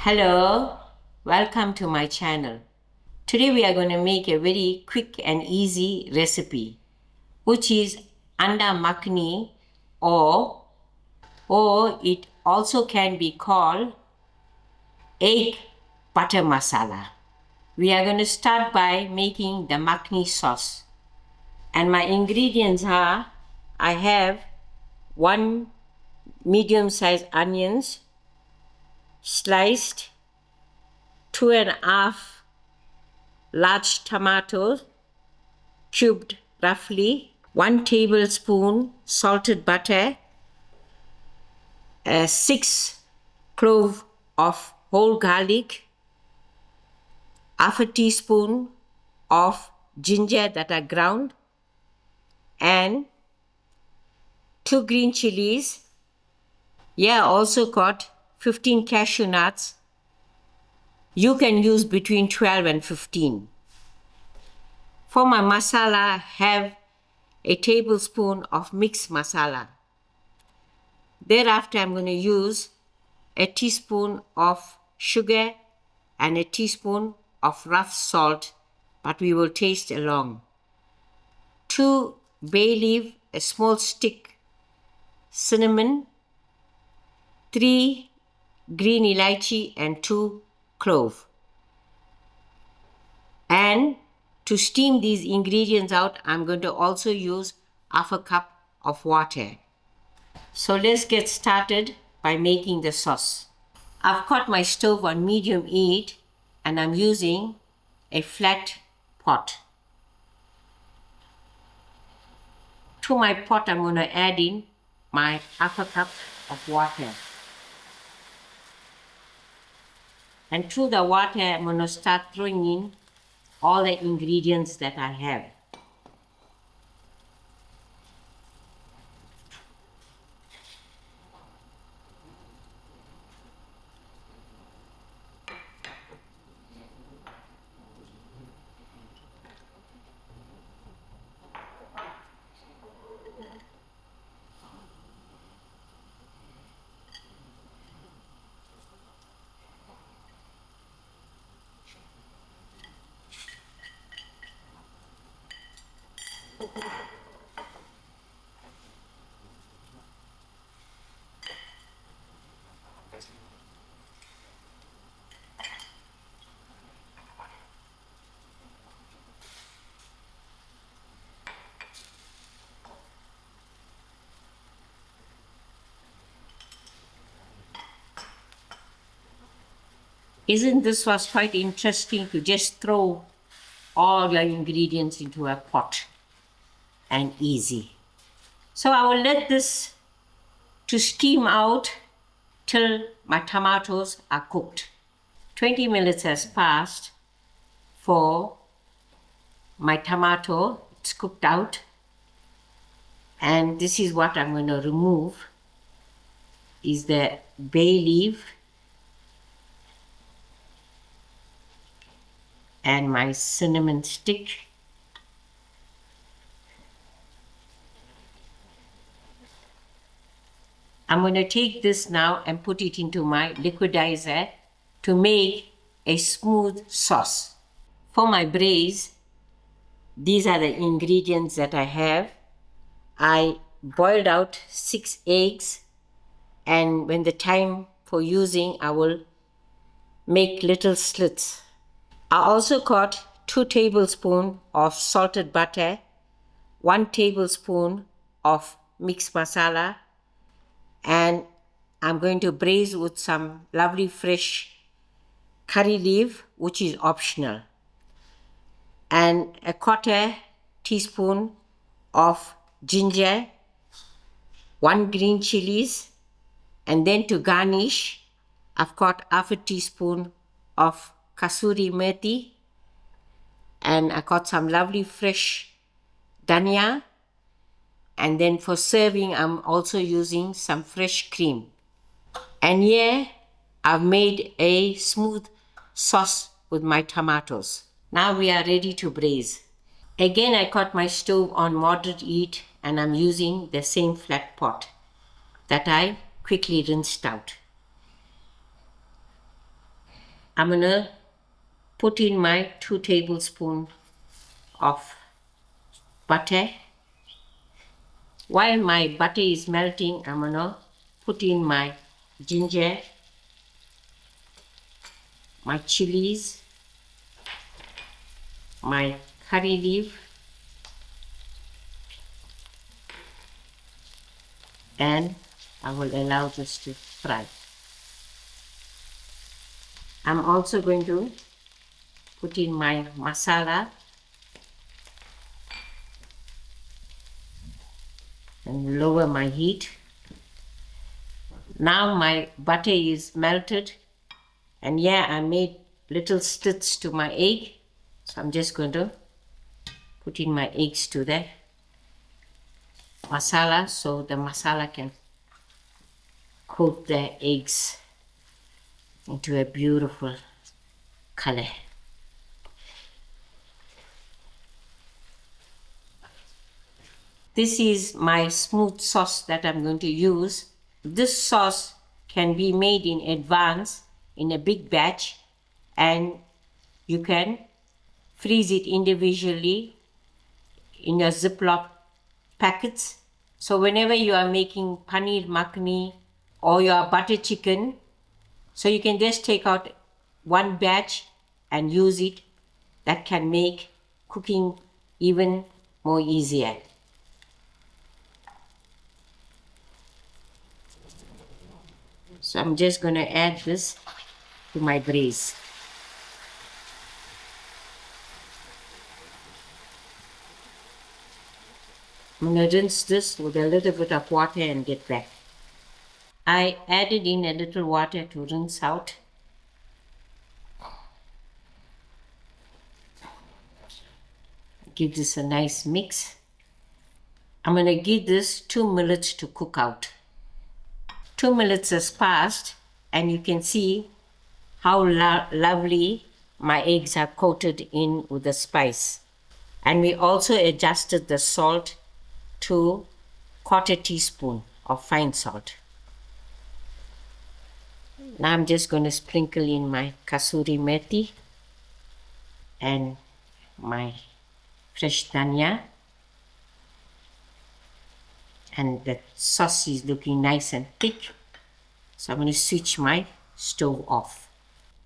Hello, welcome to my channel. Today we are going to make a very quick and easy recipe, which is unda makhani, or it also can be called egg butter masala. We are going to start by making the makhani sauce. And my ingredients are, I have 1 medium-sized onions, sliced, 2.5 large tomatoes, cubed roughly, 1 tablespoon salted butter, 6 cloves of whole garlic, half a teaspoon of ginger that are ground, and 2 green chillies. Yeah, also got 15 cashew nuts. You can use between 12 and 15. For my masala, have a tablespoon of mixed masala. Thereafter, I'm going to use a teaspoon of sugar and a teaspoon of rough salt, but we will taste along. 2 bay leaf, a small stick, cinnamon, 3 green elaichi and 2 cloves. And to steam these ingredients out, I'm going to also use half a cup of water. So let's get started by making the sauce. I've got my stove on medium heat and I'm using a flat pot. To my pot, I'm going to add in my half a cup of water. And through the water, I'm going to start throwing in all the ingredients that I have. Isn't this was quite interesting to just throw all your ingredients into a pot and easy. So I will let this to steam out till my tomatoes are cooked. 20 minutes has passed for my tomato. It's cooked out. And this is what I'm going to remove is the bay leaf and my cinnamon stick. I'm going to take this now and put it into my liquidizer to make a smooth sauce. For my braise, these are the ingredients that I have. I boiled out 6 eggs, and when the time for using, I will make little slits. I also got 2 tablespoons of salted butter, 1 tablespoon of mixed masala, and I'm going to braise with some lovely fresh curry leaf, which is optional, and a 1/4 teaspoon of ginger, 1 green chillies, and then to garnish, I've got half a teaspoon of kasuri methi, and I got some lovely fresh dhania, and then for serving, I'm also using some fresh cream. And here, I've made a smooth sauce with my tomatoes. Now we are ready to braise. Again, I got my stove on moderate heat and I'm using the same flat pot that I quickly rinsed out. I'm gonna put in my 2 tablespoons of butter. While my butter is melting, I'm gonna put in my ginger, my chillies, my curry leaf, and I will allow this to fry. I'm also going to put in my masala and lower my heat. Now my butter is melted, and yeah, I made little slits to my egg, so I'm just going to put in my eggs to the masala so the masala can coat the eggs into a beautiful color. This is my smooth sauce that I'm going to use. This sauce can be made in advance in a big batch, and you can freeze it individually in your Ziploc packets. So whenever you are making paneer makhani or your butter chicken, so you can just take out one batch and use it. That can make cooking even more easier. So I'm just going to add this to my braise. I'm going to rinse this with a little bit of water and get back. I added in a little water to rinse out. Give this a nice mix. I'm going to give this 2 minutes to cook out. 2 minutes has passed, and you can see how lovely my eggs are coated in with the spice. And we also adjusted the salt to 1/4 teaspoon of fine salt. Now I'm just going to sprinkle in my kasuri methi and my fresh dhania. And the sauce is looking nice and thick. So I'm going to switch my stove off.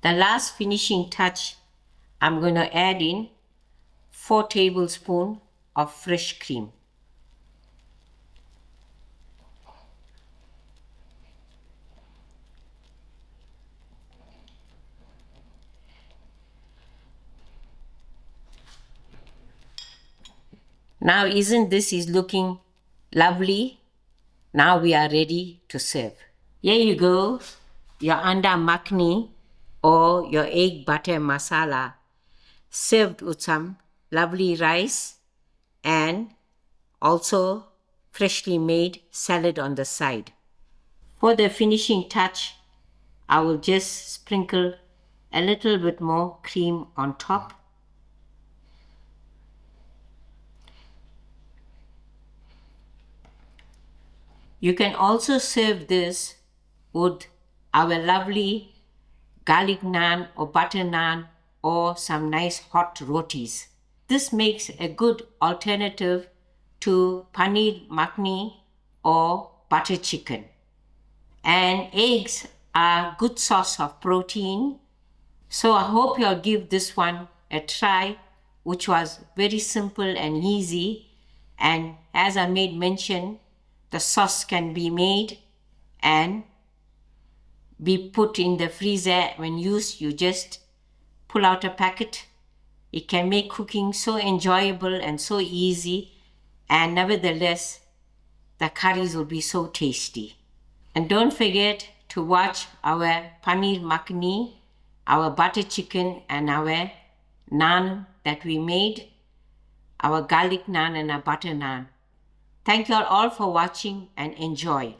The last finishing touch, I'm going to add in 4 tablespoons of fresh cream. Now isn't this is looking lovely? Now we are ready to serve. Here you go, your unda makhani or your egg butter masala served with some lovely rice and also freshly made salad on the side. For the finishing touch, I will just sprinkle a little bit more cream on top. You can also serve this with our lovely garlic naan or butter naan or some nice hot rotis. This makes a good alternative to paneer makhani or butter chicken. And eggs are good source of protein. So I hope you'll give this one a try, which was very simple and easy. And as I made mention, the sauce can be made and be put in the freezer. When used, you just pull out a packet. It can make cooking so enjoyable and so easy, and nevertheless, the curries will be so tasty. And don't forget to watch our paneer makhani, our butter chicken, and our naan that we made, our garlic naan and our butter naan. Thank you all for watching and enjoy.